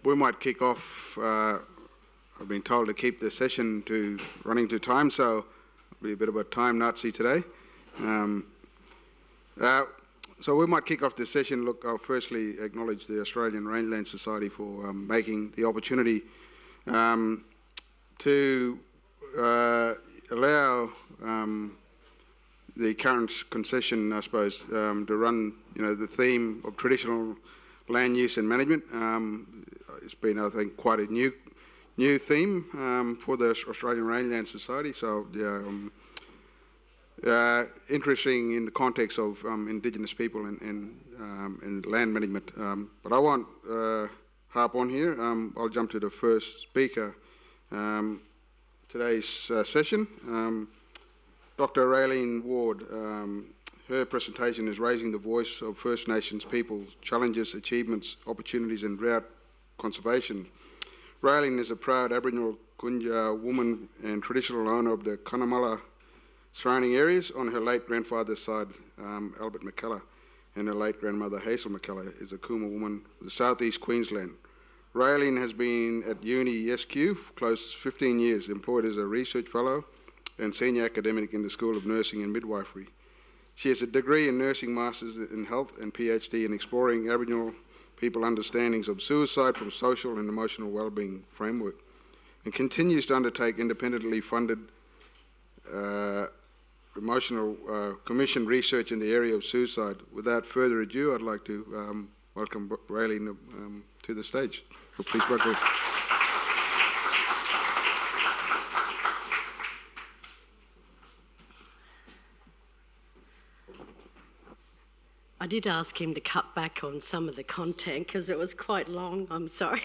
we might kick off. I've been told to keep the session running to time, so it'll be a bit of a time Nazi today. So we might kick off this session. Look, I'll firstly acknowledge the Australian Rangeland Society for making the opportunity to allow the current concession, I suppose, to run, the theme of traditional land use and management. It's been, I think, quite a new theme for the Australian Rangeland Society. So, interesting in the context of Indigenous people and land management. But I won't harp on here. I'll jump to the first speaker today's session. Dr. Raelene Ward. Her presentation is Raising the Voice of First Nations Peoples, Challenges, Achievements, Opportunities and Drought Conservation. Raelene is a proud Aboriginal Kunja woman and traditional owner of the Cunnamulla surrounding areas. On her late grandfather's side, Albert McKellar, and her late grandmother Hazel McKellar is a Cooma woman of the southeast Queensland. Raelene has been at Uni SQ for close to 15 years, employed as a research fellow and senior academic in the School of Nursing and Midwifery. She has a degree in nursing, masters in health and PhD in exploring Aboriginal people understandings of suicide from social and emotional wellbeing framework, and continues to undertake independently funded emotional commission research in the area of suicide. Without further ado, I'd like to welcome Raelene to the stage. So please welcome. I did ask him to cut back on some of the content because it was quite long, I'm sorry.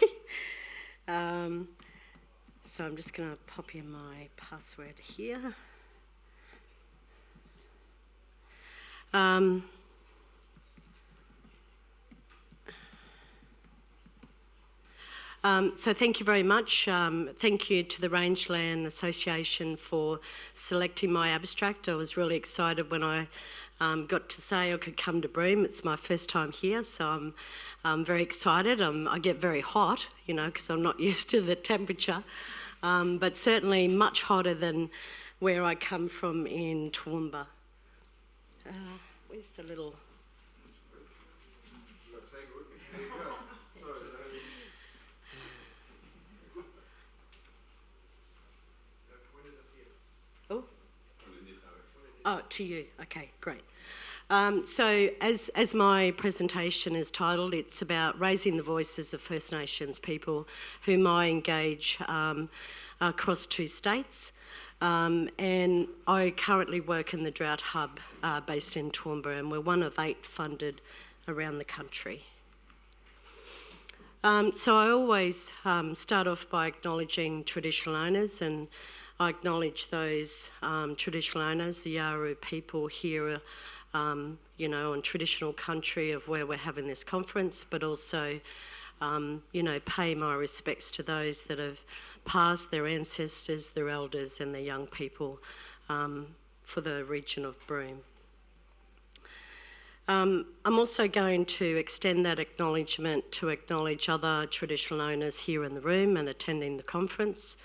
So I'm just going to pop in my password here. So thank you very much. Thank you to the Rangeland Association for selecting my abstract. I was really excited when I got to say I could come to Broome. It's my first time here, so I'm very excited. I get very hot, because I'm not used to the temperature, but certainly much hotter than where I come from in Toowoomba. Where's the little... Oh, to you. Okay, great. So as my presentation is titled, it's about raising the voices of First Nations people whom I engage across 2 states. And I currently work in the Drought Hub based in Toowoomba, and we're one of 8 funded around the country. So I always start off by acknowledging traditional owners, and I acknowledge those traditional owners, the Yawuru people here, on traditional country of where we're having this conference, but also, pay my respects to those that have passed, their ancestors, their elders and their young people for the region of Broome. I'm also going to extend that acknowledgement to acknowledge other traditional owners here in the room and attending the conference.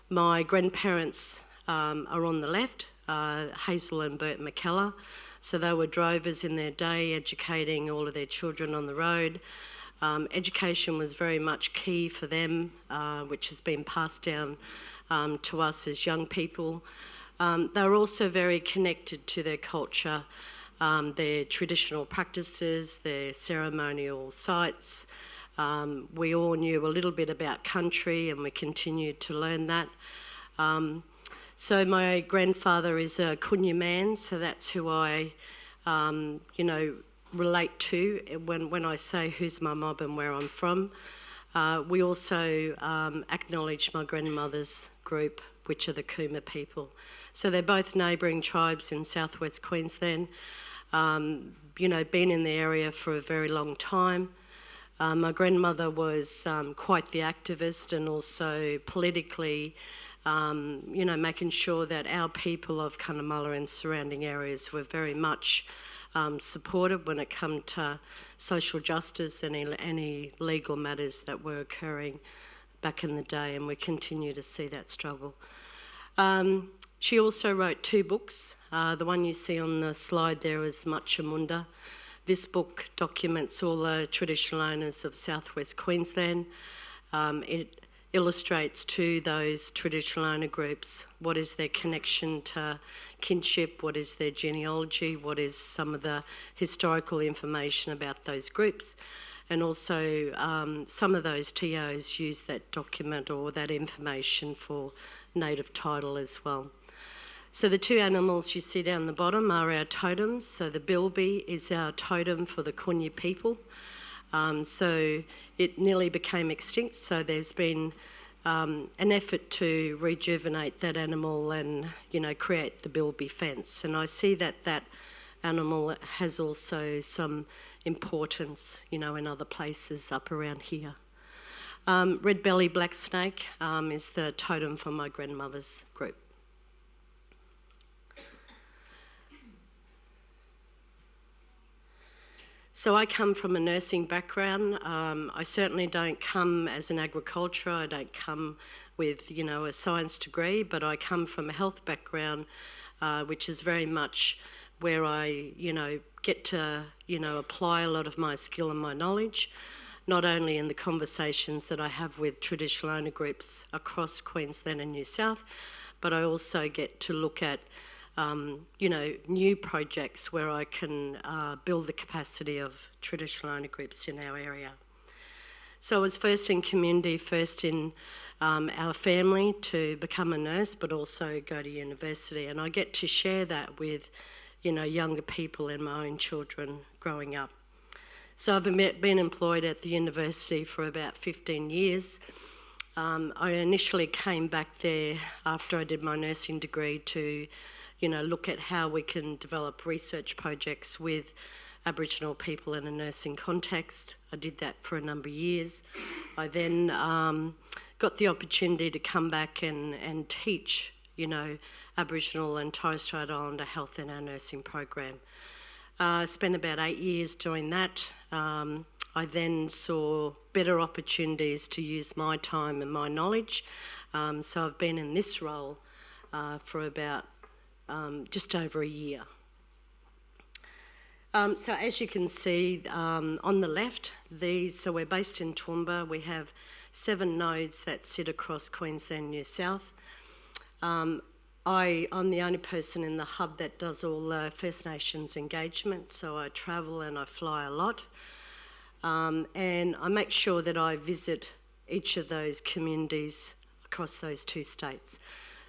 My grandparents are on the left, Hazel and Bert McKellar. So they were drovers in their day, educating all of their children on the road. Education was very much key for them, which has been passed down to us as young people. They were also very connected to their culture, their traditional practices, their ceremonial sites. We all knew a little bit about country, and we continued to learn that. So my grandfather is a Kunya man, so that's who I, relate to when I say who's my mob and where I'm from. We also acknowledge my grandmother's group, which are the Cooma people. So they're both neighbouring tribes in southwest Queensland, been in the area for a very long time. My grandmother was quite the activist, and also politically, making sure that our people of Cunnamulla and surrounding areas were very much supported when it come to social justice and any legal matters that were occurring back in the day, and we continue to see that struggle. She also wrote 2 books. The one you see on the slide there is Muchamunda. This book documents all the traditional owners of southwest Queensland. It illustrates to those traditional owner groups what is their connection to kinship, what is their genealogy, what is some of the historical information about those groups. And also some of those TOs use that document or that information for native title as well. So the 2 animals you see down the bottom are our totems. So the bilby is our totem for the Kunya people. So it nearly became extinct, so there's been an effort to rejuvenate that animal and, create the bilby fence. And I see that animal has also some importance, in other places up around here. Red belly black snake is the totem for my grandmother's group. So I come from a nursing background. I certainly don't come as an agriculturer. I don't come with, a science degree, but I come from a health background, which is very much where I, get to, apply a lot of my skill and my knowledge, not only in the conversations that I have with traditional owner groups across Queensland and New South, but I also get to look at new projects where I can build the capacity of traditional owner groups in our area. So I was first in community, first in our family to become a nurse, but also go to university. And I get to share that with, younger people and my own children growing up. So I've been employed at the university for about 15 years. I initially came back there after I did my nursing degree to look at how we can develop research projects with Aboriginal people in a nursing context. I did that for a number of years. I then got the opportunity to come back and teach, Aboriginal and Torres Strait Islander health in our nursing program. I spent about 8 years doing that. I then saw better opportunities to use my time and my knowledge. So I've been in this role for about just over a year. So as you can see on the left, so we're based in Toowoomba. We have 7 nodes that sit across Queensland and New South. I'm the only person in the hub that does all the First Nations engagement, so I travel and I fly a lot. And I make sure that I visit each of those communities across those 2 states.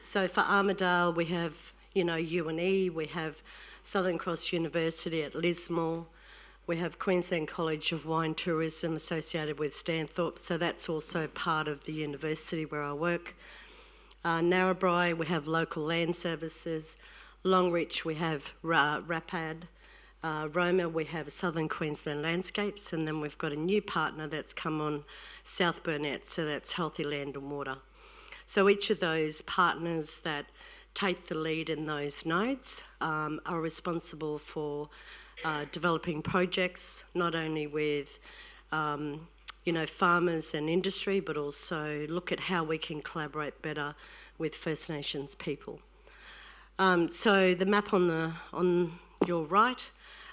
So for Armidale, we have UNE, we have Southern Cross University at Lismore, we have Queensland College of Wine Tourism associated with Stanthorpe, so that's also part of the university where I work. Narrabri, we have local land services. Longreach, we have RAPAD. Roma, we have Southern Queensland Landscapes, and then we've got a new partner that's come on, South Burnett, so that's Healthy Land and Water. So each of those partners that take the lead in those nodes are responsible for developing projects, not only with farmers and industry, but also look at how we can collaborate better with First Nations people. So the map on your right,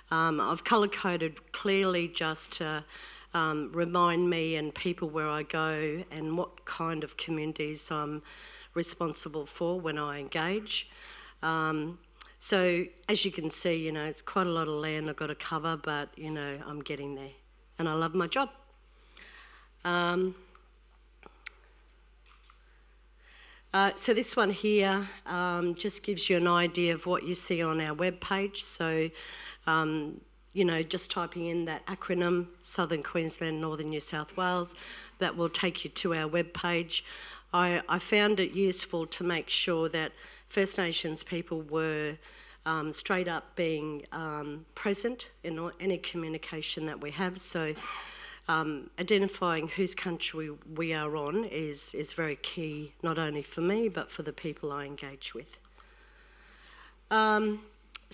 I've colour-coded clearly just to remind me and people where I go and what kind of communities I'm responsible for when I engage. So as you can see, it's quite a lot of land I've got to cover, but, I'm getting there and I love my job. So this one here just gives you an idea of what you see on our webpage. So, just typing in that acronym, Southern Queensland, Northern New South Wales, that will take you to our webpage. I found it useful to make sure that First Nations people were straight up being present in any communication that we have. So identifying whose country we are on is very key, not only for me, but for the people I engage with.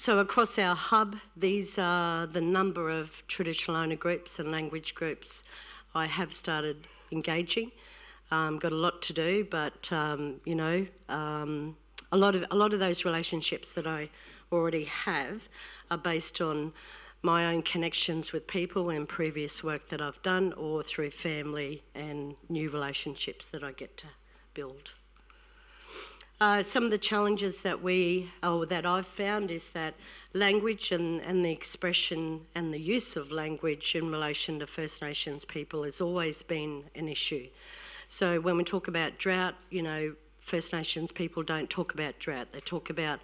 So across our hub, these are the number of traditional owner groups and language groups I have started engaging. Got a lot to do, but you know, a lot of those relationships that I already have are based on my own connections with people and previous work that I've done, or through family and new relationships that I get to build. Some of the challenges that I've found is that language and the expression and the use of language in relation to First Nations people has always been an issue. So when we talk about drought, you know, First Nations people don't talk about drought, they talk about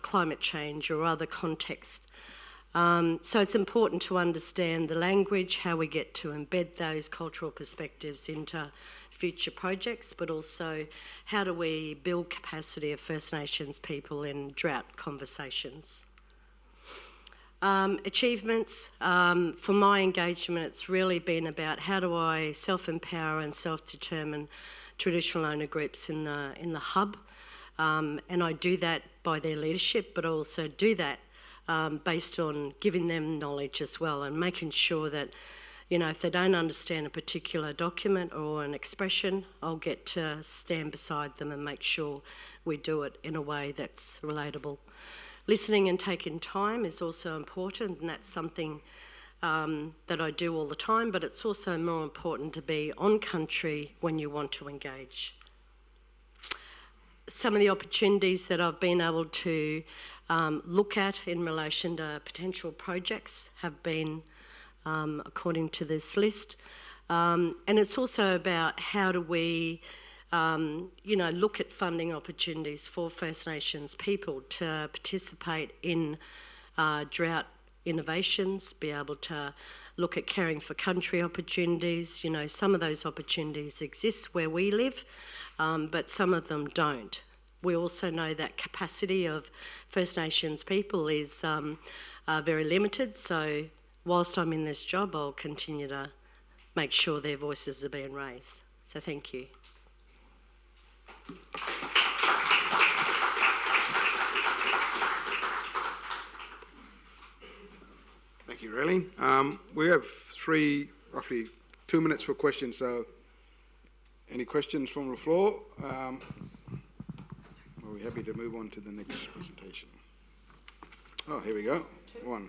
climate change or other contexts. So it's important to understand the language, how we get to embed those cultural perspectives into future projects, but also how do we build capacity of First Nations people in drought conversations. Achievements, for my engagement, it's really been about how do I self-empower and self-determine traditional owner groups in the hub, and I do that by their leadership, but I also do that based on giving them knowledge as well, and making sure that, you know, if they don't understand a particular document or an expression, I'll get to stand beside them and make sure we do it in a way that's relatable. Listening and taking time is also important, and that's something that I do all the time, but it's also more important to be on country when you want to engage. Some of the opportunities that I've been able to look at in relation to potential projects have been according to this list. And it's also about how do we, you know, look at funding opportunities for First Nations people to participate in drought innovations, be able to look at caring for country opportunities. You know, some of those opportunities exist where we live, but some of them don't. We also know that capacity of First Nations people is very limited, so whilst I'm in this job, I'll continue to make sure their voices are being raised. So thank you. Thank you, Raylene. We have roughly 2 minutes for questions, so any questions from the floor? Are we happy to move on to the next presentation? Oh, here we go. One.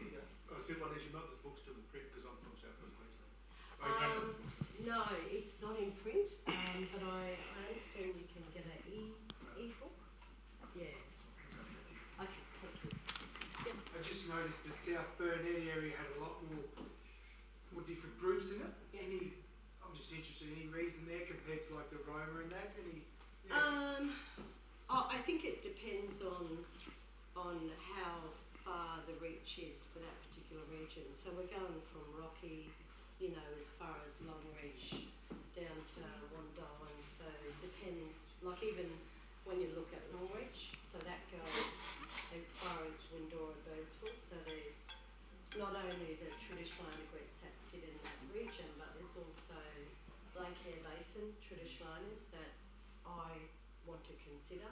I said one issue, not this book's still in print because I'm from South West Queensland. No, it's not in print, but I understand you can get an e-book. Yeah. Okay, thank you. Yep. I just noticed the South Burnett area had a lot more different groups in it. I'm just interested, any reason there compared to like the Roma and that? I think it depends on how far the reach is for that particular region. So we're going from Rocky, you know, as far as Longreach down to Wandoan. So it depends, like even when you look at Longreach, so that goes as far as Windora, Birdsville. So there's not only the traditional owner groups that sit in that region, but there's also Lake Eyre Basin traditional owners that I want to consider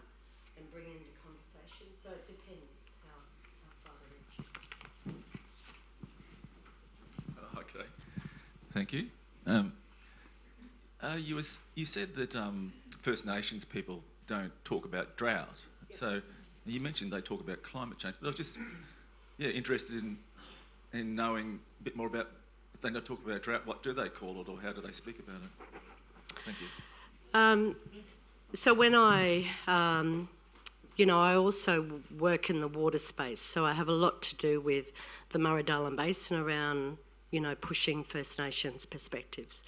and bring into conversation. So it depends how far the reach is. Okay, thank you. You said that First Nations people don't talk about drought. Yep. So you mentioned they talk about climate change, but I was just interested in knowing a bit more about, if they don't talk about drought, what do they call it, or how do they speak about it? Thank you. So when I also work in the water space, so I have a lot to do with the Murray-Darling Basin around, you know, pushing First Nations perspectives.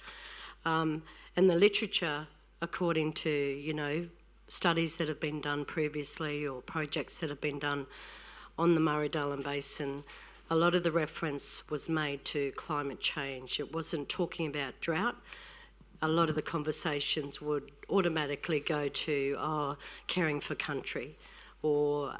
And the literature, according to, you know, studies that have been done previously or projects that have been done on the Murray-Darling Basin, a lot of the reference was made to climate change. It wasn't talking about drought. A lot of the conversations would automatically go to caring for country, or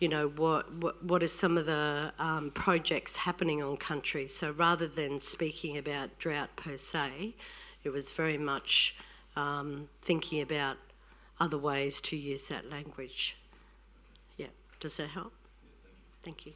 you know, what are some of the projects happening on country. So rather than speaking about drought per se, it was very much thinking about other ways to use that language. Yeah, Does that help? Thank you.